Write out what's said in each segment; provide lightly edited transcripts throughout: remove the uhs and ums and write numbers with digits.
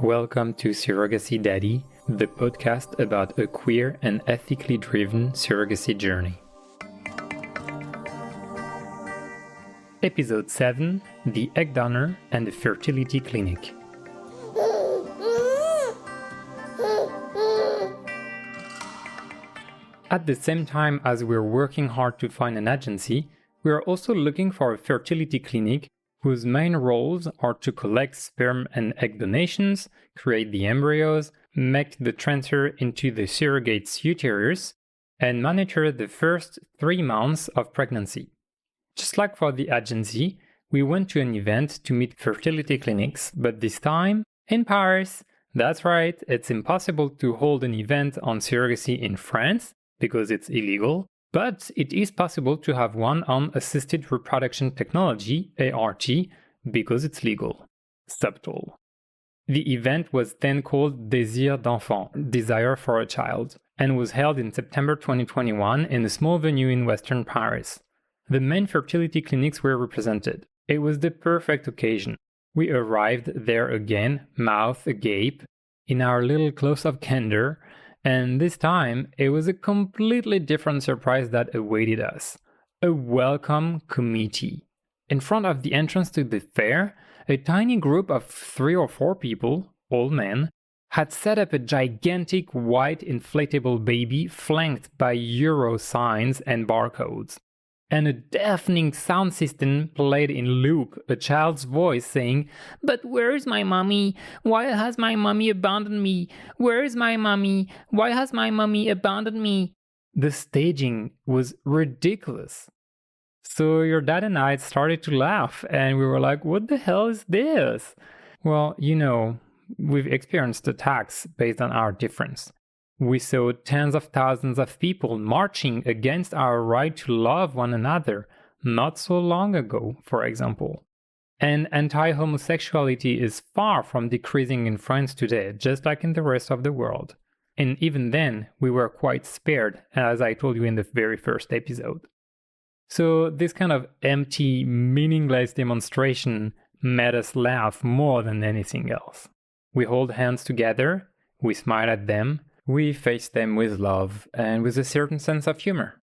Welcome to Surrogacy Daddy, the podcast about a queer and ethically driven surrogacy journey. Episode 7, The Egg Donor and the Fertility Clinic. At the same time as we're working hard to find an agency, we are also looking for a fertility clinic whose main roles are to collect sperm and egg donations, create the embryos, make the transfer into the surrogate's uterus, and monitor the first 3 months of pregnancy. Just like for the agency, we went to an event to meet fertility clinics, but this time in Paris. That's right, it's impossible to hold an event on surrogacy in France because it's illegal. But it is possible to have one on assisted reproduction technology, ART, because it's legal. Subtle. The event was then called Désir d'enfant, Desire for a Child, and was held in September 2021 in a small venue in Western Paris. The main fertility clinics were represented. It was the perfect occasion. We arrived there again, mouth agape, in our little close-up candor, and this time, it was a completely different surprise that awaited us. A welcome committee. In front of the entrance to the fair, a tiny group of 3 or 4 people, all men, had set up a gigantic white inflatable baby flanked by euro signs and barcodes. And a deafening sound system played in loop a child's voice saying, "But where is my mommy? Why has my mommy abandoned me? Where is my mommy? Why has my mommy abandoned me?" The staging was ridiculous. So your dad and I started to laugh and we were like, what the hell is this? Well, we've experienced attacks based on our difference. We saw tens of thousands of people marching against our right to love one another not so long ago, for example. And anti-homosexuality is far from decreasing in France today, just like in the rest of the world. And even then, we were quite spared, as I told you in the very first episode. So this kind of empty, meaningless demonstration made us laugh more than anything else. We hold hands together, we smile at them, we face them with love and with a certain sense of humor.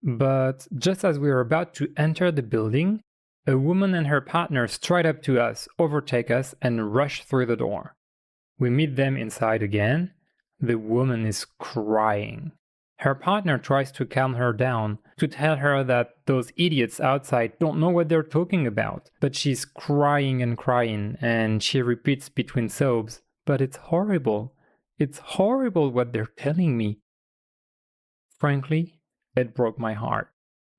But just as we were about to enter the building, a woman and her partner stride up to us, overtake us, and rush through the door. We meet them inside again. The woman is crying. Her partner tries to calm her down, to tell her that those idiots outside don't know what they're talking about. But she's crying, and she repeats between sobs, "But it's horrible. It's horrible what they're telling me." Frankly, it broke my heart.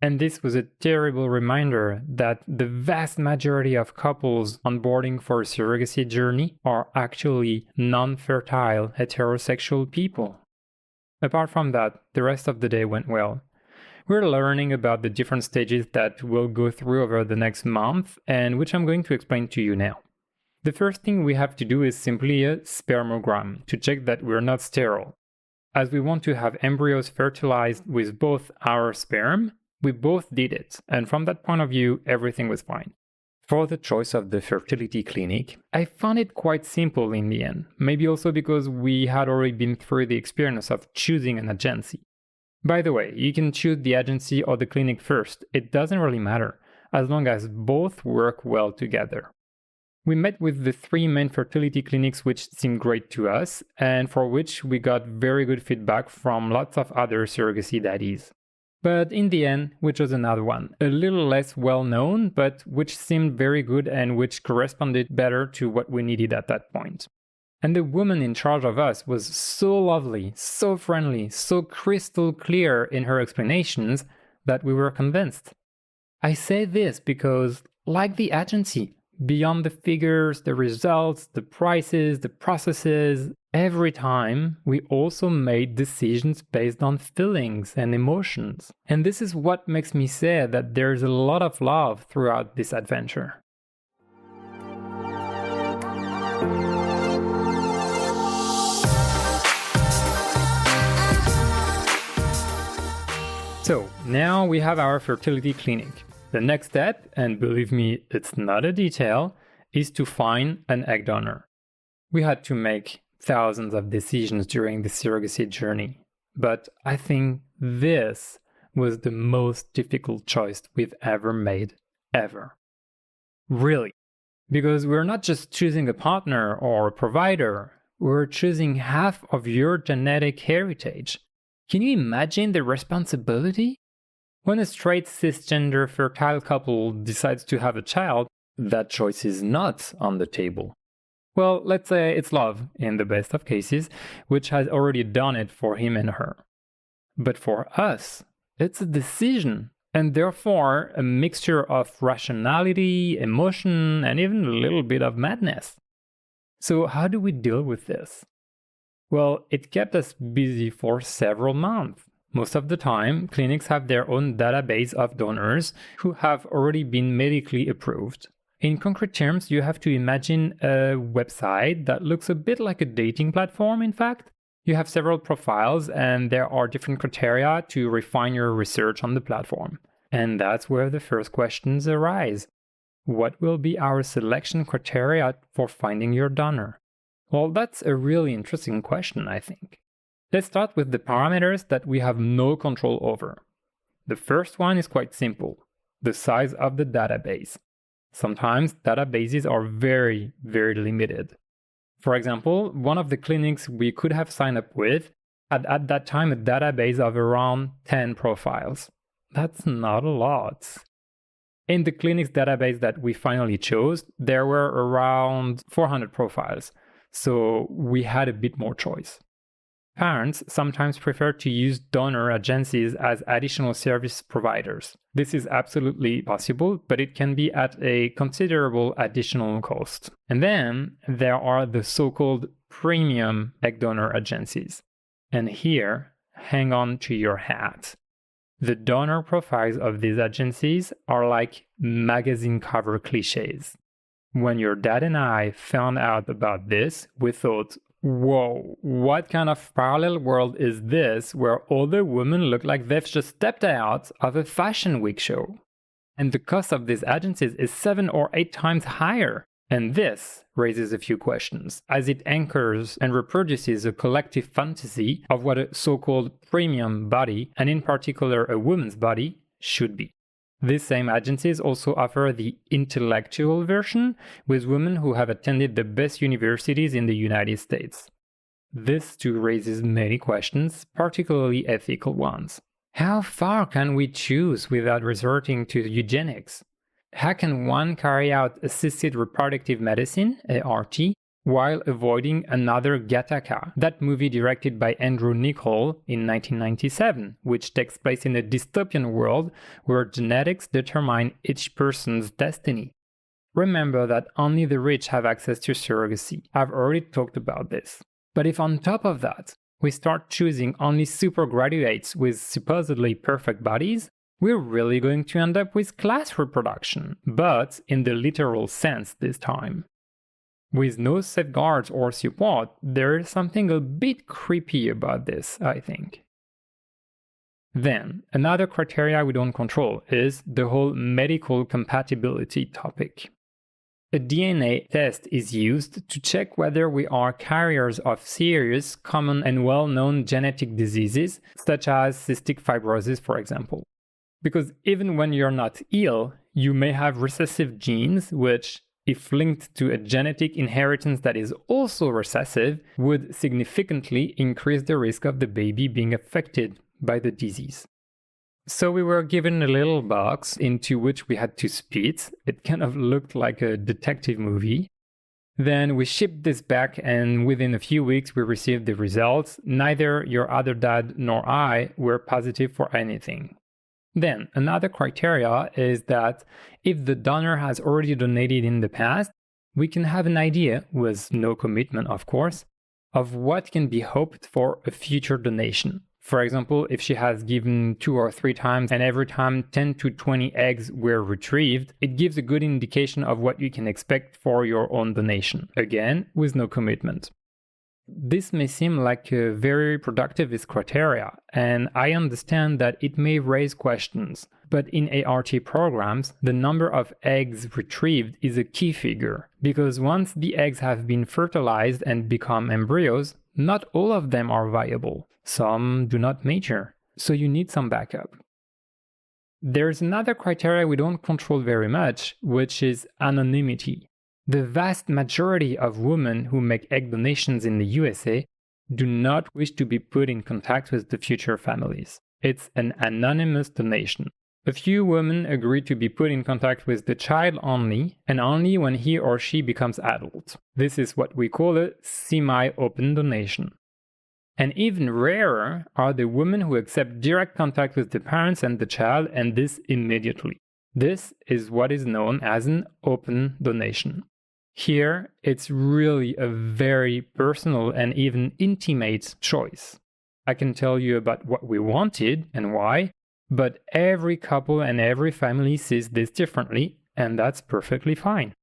And this was a terrible reminder that the vast majority of couples onboarding for a surrogacy journey are actually non-fertile heterosexual people. Apart from that, the rest of the day went well. We're learning about the different stages that we'll go through over the next month, and which I'm going to explain to you now. The first thing we have to do is simply a spermogram to check that we're not sterile. As we want to have embryos fertilized with both our sperm, we both did it, and from that point of view, everything was fine. For the choice of the fertility clinic, I found it quite simple in the end, maybe also because we had already been through the experience of choosing an agency. By the way, you can choose the agency or the clinic first, it doesn't really matter, as long as both work well together. We met with the 3 main fertility clinics which seemed great to us, and for which we got very good feedback from lots of other surrogacy daddies. But in the end, we chose another one, a little less well known, but which seemed very good and which corresponded better to what we needed at that point. And the woman in charge of us was so lovely, so friendly, so crystal clear in her explanations that we were convinced. I say this because, like the agency, beyond the figures, the results, the prices, the processes, every time we also made decisions based on feelings and emotions. And this is what makes me say that there's a lot of love throughout this adventure. So now we have our fertility clinic. The next step, and believe me, it's not a detail, is to find an egg donor. We had to make thousands of decisions during the surrogacy journey, but I think this was the most difficult choice we've ever made, ever. Really. Because we're not just choosing a partner or a provider, we're choosing half of your genetic heritage. Can you imagine the responsibility? When a straight cisgender fertile couple decides to have a child, that choice is not on the table. Well, let's say it's love, in the best of cases, which has already done it for him and her. But for us, it's a decision, and therefore a mixture of rationality, emotion, and even a little bit of madness. So how do we deal with this? Well, it kept us busy for several months. Most of the time, clinics have their own database of donors who have already been medically approved. In concrete terms, you have to imagine a website that looks a bit like a dating platform, in fact. You have several profiles and there are different criteria to refine your research on the platform. And that's where the first questions arise. What will be our selection criteria for finding your donor? Well, that's a really interesting question, I think. Let's start with the parameters that we have no control over. The first one is quite simple: the size of the database. Sometimes databases are very, very limited. For example, one of the clinics we could have signed up with had at that time a database of around 10 profiles. That's not a lot. In the clinic's database that we finally chose, there were around 400 profiles, so we had a bit more choice. Parents sometimes prefer to use donor agencies as additional service providers. This is absolutely possible, but it can be at a considerable additional cost. And then there are the so-called premium egg donor agencies. And here, hang on to your hat. The donor profiles of these agencies are like magazine cover cliches. When your dad and I found out about this, we thought, whoa, what kind of parallel world is this where all the women look like they've just stepped out of a fashion week show? And the cost of these agencies is 7 or 8 times higher. And this raises a few questions, as it anchors and reproduces a collective fantasy of what a so-called premium body, and in particular a woman's body, should be. These same agencies also offer the intellectual version with women who have attended the best universities in the United States. This too raises many questions, particularly ethical ones. How far can we choose without resorting to eugenics? How can one carry out assisted reproductive medicine, ART, while avoiding another Gattaca, that movie directed by Andrew Niccol in 1997, which takes place in a dystopian world where genetics determine each person's destiny? Remember that only the rich have access to surrogacy. I've already talked about this. But if on top of that, we start choosing only super graduates with supposedly perfect bodies, we're really going to end up with class reproduction, but in the literal sense this time. With no safeguards or support, there is something a bit creepy about this, I think. Then, another criteria we don't control is the whole medical compatibility topic. A DNA test is used to check whether we are carriers of serious, common and well-known genetic diseases, such as cystic fibrosis, for example. Because even when you're not ill, you may have recessive genes which, if linked to a genetic inheritance that is also recessive, would significantly increase the risk of the baby being affected by the disease. So we were given a little box into which we had to spit. It kind of looked like a detective movie. Then we shipped this back, and within a few weeks we received the results. Neither your other dad nor I were positive for anything. Then, another criteria is that if the donor has already donated in the past, we can have an idea, with no commitment of course, of what can be hoped for a future donation. For example, if she has given 2 or 3 times and every time 10 to 20 eggs were retrieved, it gives a good indication of what you can expect for your own donation. Again, with no commitment. This may seem like a very productivist criteria, and I understand that it may raise questions. But in ART programs, the number of eggs retrieved is a key figure, because once the eggs have been fertilized and become embryos, not all of them are viable. Some do not mature, so you need some backup. There's another criteria we don't control very much, which is anonymity. The vast majority of women who make egg donations in the USA do not wish to be put in contact with the future families. It's an anonymous donation. A few women agree to be put in contact with the child only, and only when he or she becomes adult. This is what we call a semi-open donation. And even rarer are the women who accept direct contact with the parents and the child, and this immediately. This is what is known as an open donation. Here, it's really a very personal and even intimate choice. I can tell you about what we wanted and why, but every couple and every family sees this differently, and that's perfectly fine.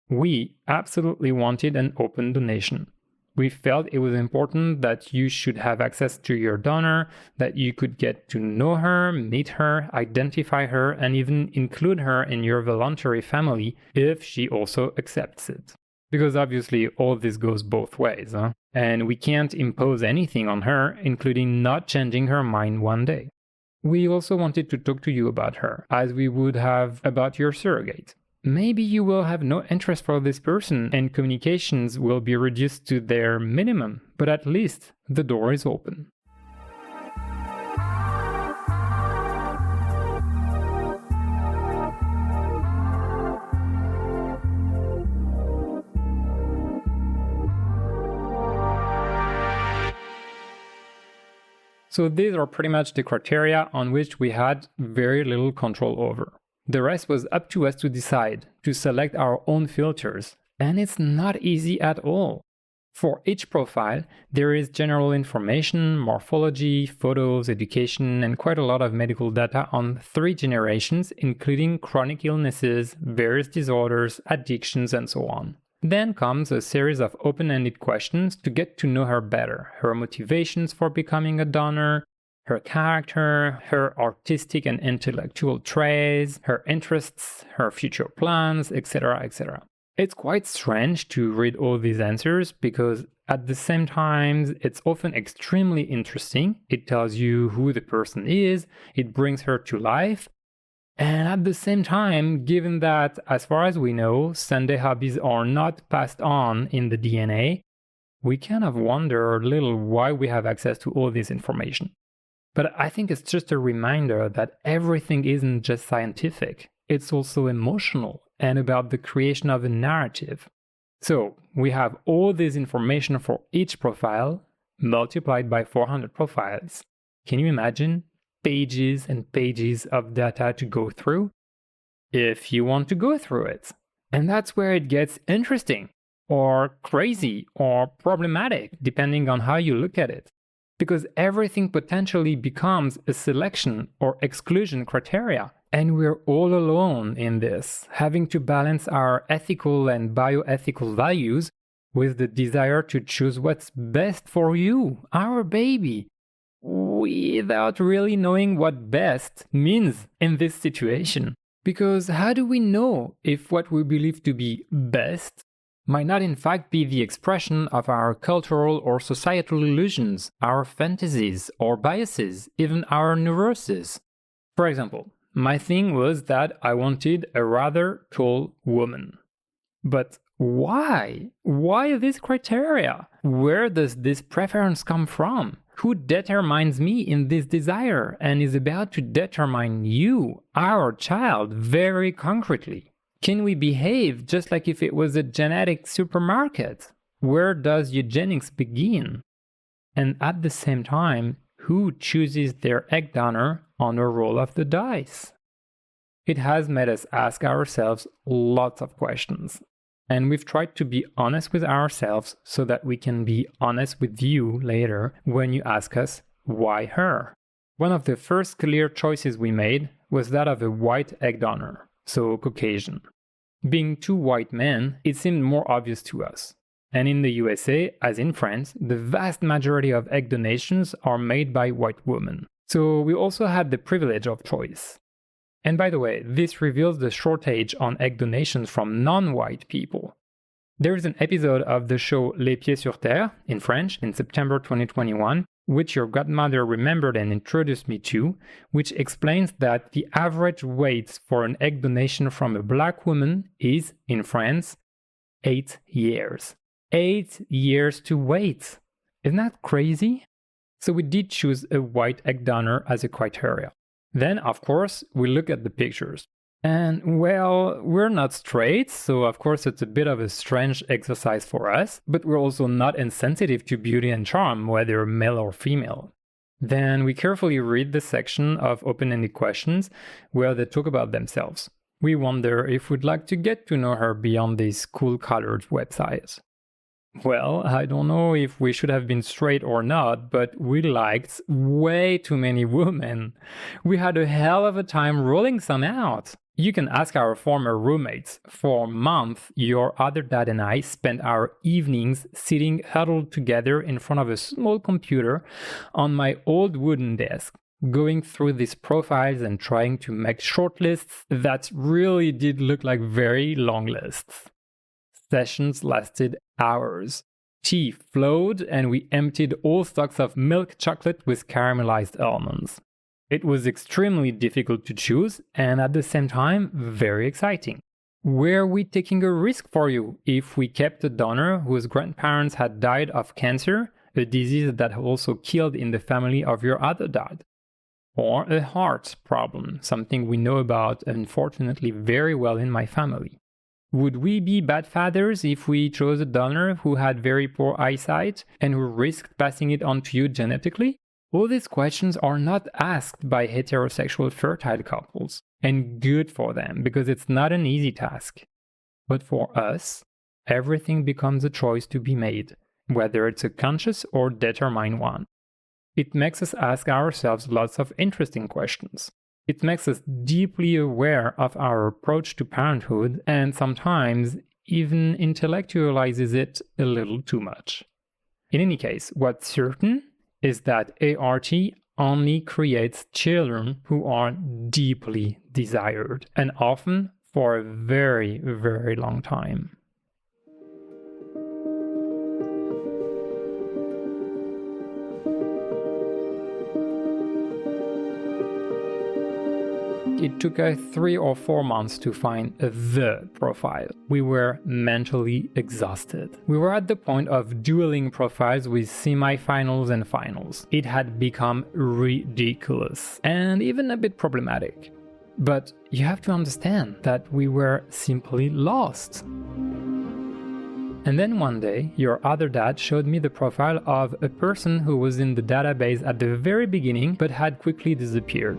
We absolutely wanted an open donation. We felt it was important that you should have access to your donor, that you could get to know her, meet her, identify her, and even include her in your voluntary family if she also accepts it. Because obviously all this goes both ways, and we can't impose anything on her, including not changing her mind one day. We also wanted to talk to you about her, as we would have about your surrogate. Maybe you will have no interest for this person and communications will be reduced to their minimum, but at least the door is open. So these are pretty much the criteria on which we had very little control over. The rest was up to us to decide, to select our own filters, and it's not easy at all. For each profile, there is general information, morphology, photos, education, and quite a lot of medical data on 3 generations, including chronic illnesses, various disorders, addictions, and so on. Then comes a series of open-ended questions to get to know her better, her motivations for becoming a donor, her character, her artistic and intellectual traits, her interests, her future plans, etc., etc. It's quite strange to read all these answers because at the same time, it's often extremely interesting. It tells you who the person is, it brings her to life. And at the same time, given that, as far as we know, Sunday hobbies are not passed on in the DNA, we kind of wonder a little why we have access to all this information. But I think it's just a reminder that everything isn't just scientific, it's also emotional and about the creation of a narrative. So we have all this information for each profile multiplied by 400 profiles. Can you imagine? Pages and pages of data to go through, if you want to go through it. And that's where it gets interesting, or crazy, or problematic, depending on how you look at it. Because everything potentially becomes a selection or exclusion criteria, and we're all alone in this, having to balance our ethical and bioethical values with the desire to choose what's best for you, our baby, without really knowing what best means in this situation. Because how do we know if what we believe to be best might not in fact be the expression of our cultural or societal illusions, our fantasies or biases, even our neuroses? For example, my thing was that I wanted a rather tall woman. But why? Why this criteria? Where does this preference come from? Who determines me in this desire and is about to determine you, our child, very concretely? Can we behave just like if it was a genetic supermarket? Where does eugenics begin? And at the same time, who chooses their egg donor on a roll of the dice? It has made us ask ourselves lots of questions. And we've tried to be honest with ourselves so that we can be honest with you later when you ask us, why her? One of the first clear choices we made was that of a white egg donor, so Caucasian. Being 2 white men, it seemed more obvious to us. And in the USA, as in France, the vast majority of egg donations are made by white women. So we also had the privilege of choice. And by the way, this reveals the shortage on egg donations from non-white people. There is an episode of the show Les Pieds sur terre, in French, in September 2021, which your godmother remembered and introduced me to, which explains that the average wait for an egg donation from a black woman is, in France, 8 years. 8 years to wait! Isn't that crazy? So we did choose a white egg donor as a criteria. Then, of course, we look at the pictures. And, well, we're not straight, so of course it's a bit of a strange exercise for us, but we're also not insensitive to beauty and charm, whether male or female. Then we carefully read the section of open-ended questions where they talk about themselves. We wonder if we'd like to get to know her beyond these cool-colored websites. Well, I don't know if we should have been straight or not, but we liked way too many women. We had a hell of a time rolling some out. You can ask our former roommates. For a month, your other dad and I spent our evenings sitting huddled together in front of a small computer on my old wooden desk, going through these profiles and trying to make shortlists that really did look like very long lists. Sessions lasted hours. Tea flowed and we emptied all stocks of milk chocolate with caramelized almonds. It was extremely difficult to choose and at the same time very exciting. Were we taking a risk for you if we kept a donor whose grandparents had died of cancer, a disease that also killed in the family of your other dad? Or a heart problem, something we know about unfortunately very well in my family? Would we be bad fathers if we chose a donor who had very poor eyesight and who risked passing it on to you genetically? All these questions are not asked by heterosexual fertile couples, and good for them because it's not an easy task. But for us, everything becomes a choice to be made, whether it's a conscious or determined one. It makes us ask ourselves lots of interesting questions. It makes us deeply aware of our approach to parenthood and sometimes even intellectualizes it a little too much. In any case, what's certain is that ART only creates children who are deeply desired, and often for a very, very long time. It took us 3 or 4 months to find the profile. We were mentally exhausted. We were at the point of dueling profiles with semi-finals and finals. It had become ridiculous and even a bit problematic. But you have to understand that we were simply lost. And then one day, your other dad showed me the profile of a person who was in the database at the very beginning but had quickly disappeared.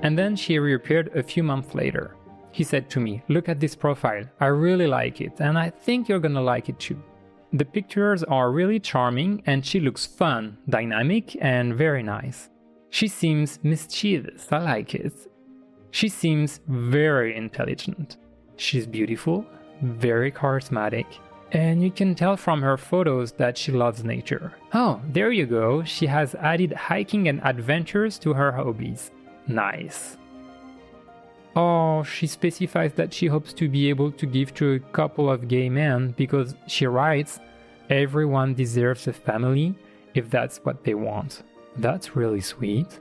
And then she reappeared a few months later. He said to me, "Look at this profile, I really like it, and I think you're gonna like it too." The pictures are really charming and she looks fun, dynamic and very nice. She seems mischievous, I like it. She seems very intelligent. She's beautiful, very charismatic, and you can tell from her photos that she loves nature. Oh, there you go, she has added hiking and adventures to her hobbies. Nice. Oh, she specifies that she hopes to be able to give to a couple of gay men because she writes, "Everyone deserves a family if that's what they want." That's really sweet.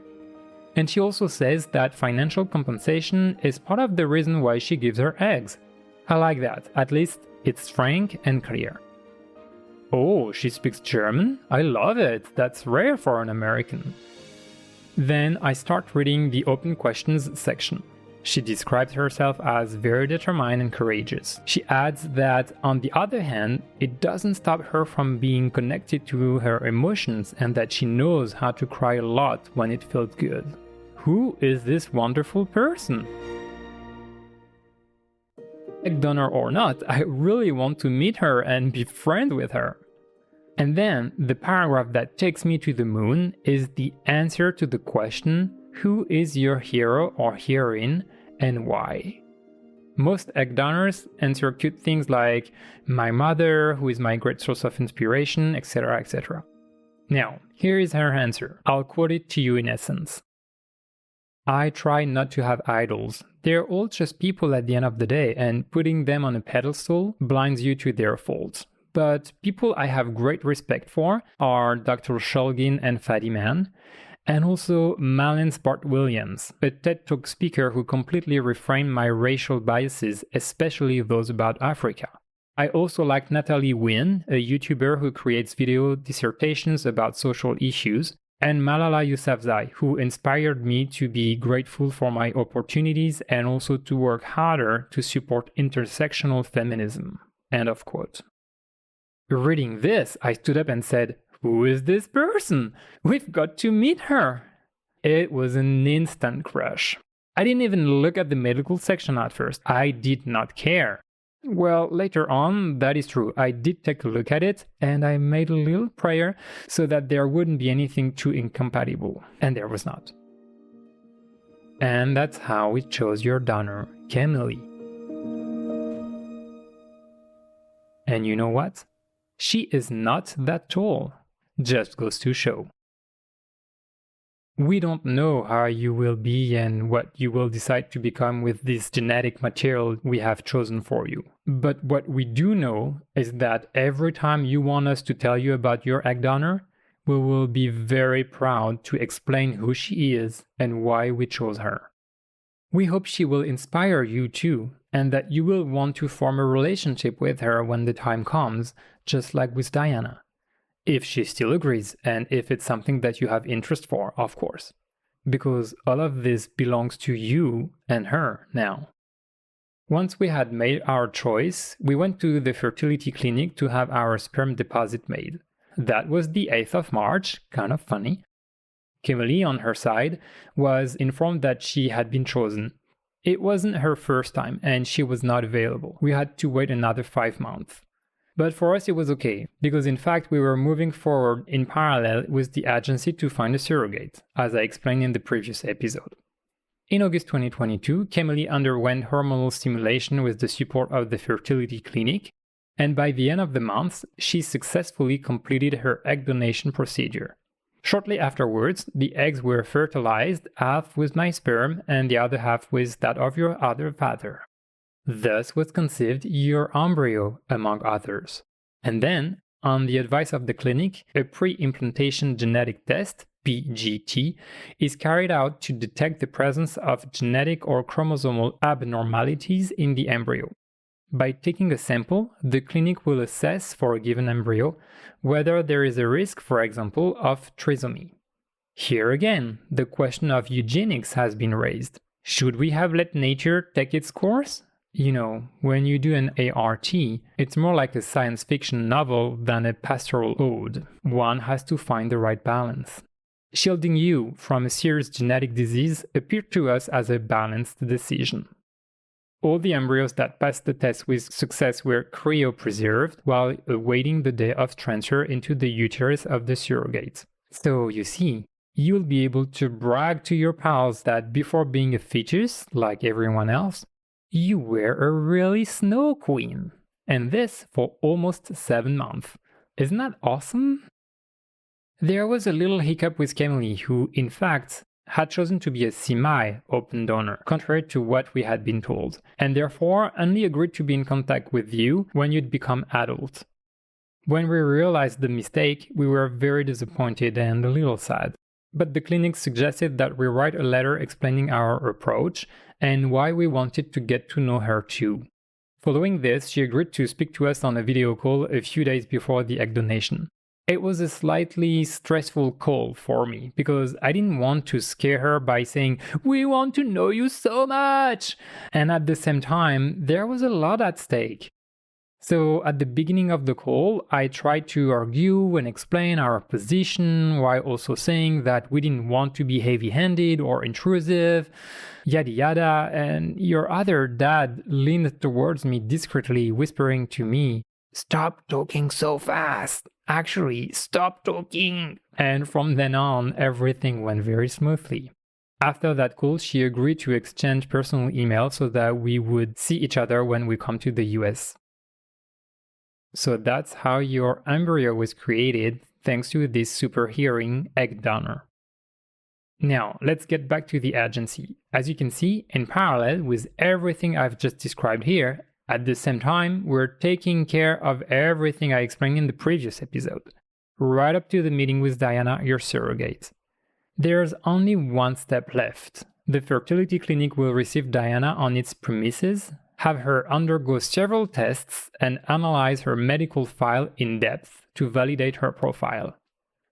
And she also says that financial compensation is part of the reason why she gives her eggs. I like that, at least it's frank and clear. Oh, she speaks German? I love it, that's rare for an American. Then I start reading the open questions section. She describes herself as very determined and courageous. She adds that, on the other hand, it doesn't stop her from being connected to her emotions and that she knows how to cry a lot when it feels good. Who is this wonderful person? Egg donor or not, I really want to meet her and be friends with her. And then, the paragraph that takes me to the moon is the answer to the question, who is your hero or heroine and why? Most egg donors answer cute things like, my mother, who is my great source of inspiration, etc., etc. Now, here is her answer. I'll quote it to you in essence. I try not to have idols. They're all just people at the end of the day, and putting them on a pedestal blinds you to their faults. But people I have great respect for are Dr. Shulgin and Fadiman, and also Malin Bart Williams, a TED Talk speaker who completely reframed my racial biases, especially those about Africa. I also like Natalie Wynn, a YouTuber who creates video dissertations about social issues, and Malala Yousafzai, who inspired me to be grateful for my opportunities and also to work harder to support intersectional feminism. End of quote. Reading this, I stood up and said, "Who is this person? We've got to meet her." It was an instant crush. I didn't even look at the medical section at first. I did not care. Well, later on, that is true. I did take a look at it, and I made a little prayer so that there wouldn't be anything too incompatible. And there was not. And that's how we chose your donor, Camille. And you know what? She is not that tall. Just goes to show. We don't know how you will be and what you will decide to become with this genetic material we have chosen for you. But what we do know is that every time you want us to tell you about your egg donor, we will be very proud to explain who she is and why we chose her. We hope she will inspire you too, and that you will want to form a relationship with her when the time comes, just like with Diana. If she still agrees, and if it's something that you have interest for, of course. Because all of this belongs to you and her now. Once we had made our choice, we went to the fertility clinic to have our sperm deposit made. That was the 8th of March, kind of funny. Kimberly, on her side, was informed that she had been chosen. It wasn't her first time, and she was not available. We had to wait another 5 months. But for us it was okay, because in fact we were moving forward in parallel with the agency to find a surrogate, as I explained in the previous episode. In August 2022, Camille underwent hormonal stimulation with the support of the fertility clinic, and by the end of the month, she successfully completed her egg donation procedure. Shortly afterwards, the eggs were fertilized, half with my sperm and the other half with that of your other father. Thus was conceived your embryo, among others. And then, on the advice of the clinic, a pre-implantation genetic test, PGT, is carried out to detect the presence of genetic or chromosomal abnormalities in the embryo. By taking a sample, the clinic will assess for a given embryo whether there is a risk, for example, of trisomy. Here again, the question of eugenics has been raised. Should we have let nature take its course? You know, when you do an ART, it's more like a science fiction novel than a pastoral ode. One has to find the right balance. Shielding you from a serious genetic disease appeared to us as a balanced decision. All the embryos that passed the test with success were cryopreserved while awaiting the day of transfer into the uterus of the surrogate. So you see, you'll be able to brag to your pals that before being a fetus, like everyone else, you were a really snow queen. And this for almost 7 months. Isn't that awesome? There was a little hiccup with Camille, who, in fact, had chosen to be a semi-open donor, contrary to what we had been told, and therefore only agreed to be in contact with you when you'd become adult. When we realized the mistake, we were very disappointed and a little sad. But the clinic suggested that we write a letter explaining our approach and why we wanted to get to know her too. Following this, she agreed to speak to us on a video call a few days before the egg donation. It was a slightly stressful call for me, because I didn't want to scare her by saying, "We want to know you so much!" And at the same time, there was a lot at stake. So at the beginning of the call, I tried to argue and explain our position while also saying that we didn't want to be heavy-handed or intrusive, yada yada, and your other dad leaned towards me discreetly, whispering to me, "Stop talking so fast! Actually, stop talking!" And from then on, everything went very smoothly. After that call, she agreed to exchange personal emails so that we would see each other when we come to the US. So that's how your embryo was created, thanks to this super hearing egg donor. Now, let's get back to the agency. As you can see, in parallel with everything I've just described here, at the same time, we're taking care of everything I explained in the previous episode, right up to the meeting with Diana, your surrogate. There's only one step left. The fertility clinic will receive Diana on its premises, have her undergo several tests, and analyze her medical file in depth to validate her profile.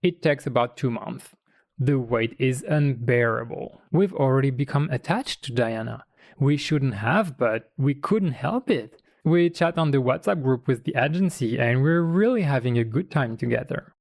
It takes about 2 months. The wait is unbearable. We've already become attached to Diana. We shouldn't have, but we couldn't help it. We chat on the WhatsApp group with the agency and we're really having a good time together.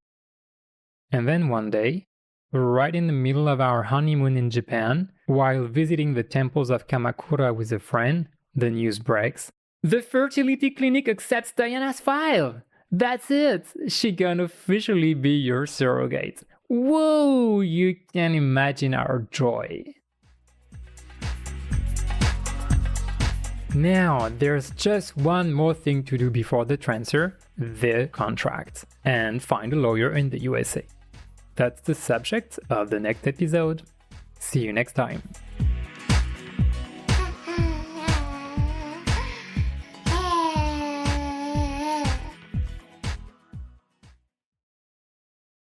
And then one day, right in the middle of our honeymoon in Japan, while visiting the temples of Kamakura with a friend, the news breaks. The fertility clinic accepts Diana's file! That's it! She can officially be your surrogate. Whoa! You can imagine our joy. Now, there's just one more thing to do before the transfer, the contract, and find a lawyer in the USA. That's the subject of the next episode. See you next time.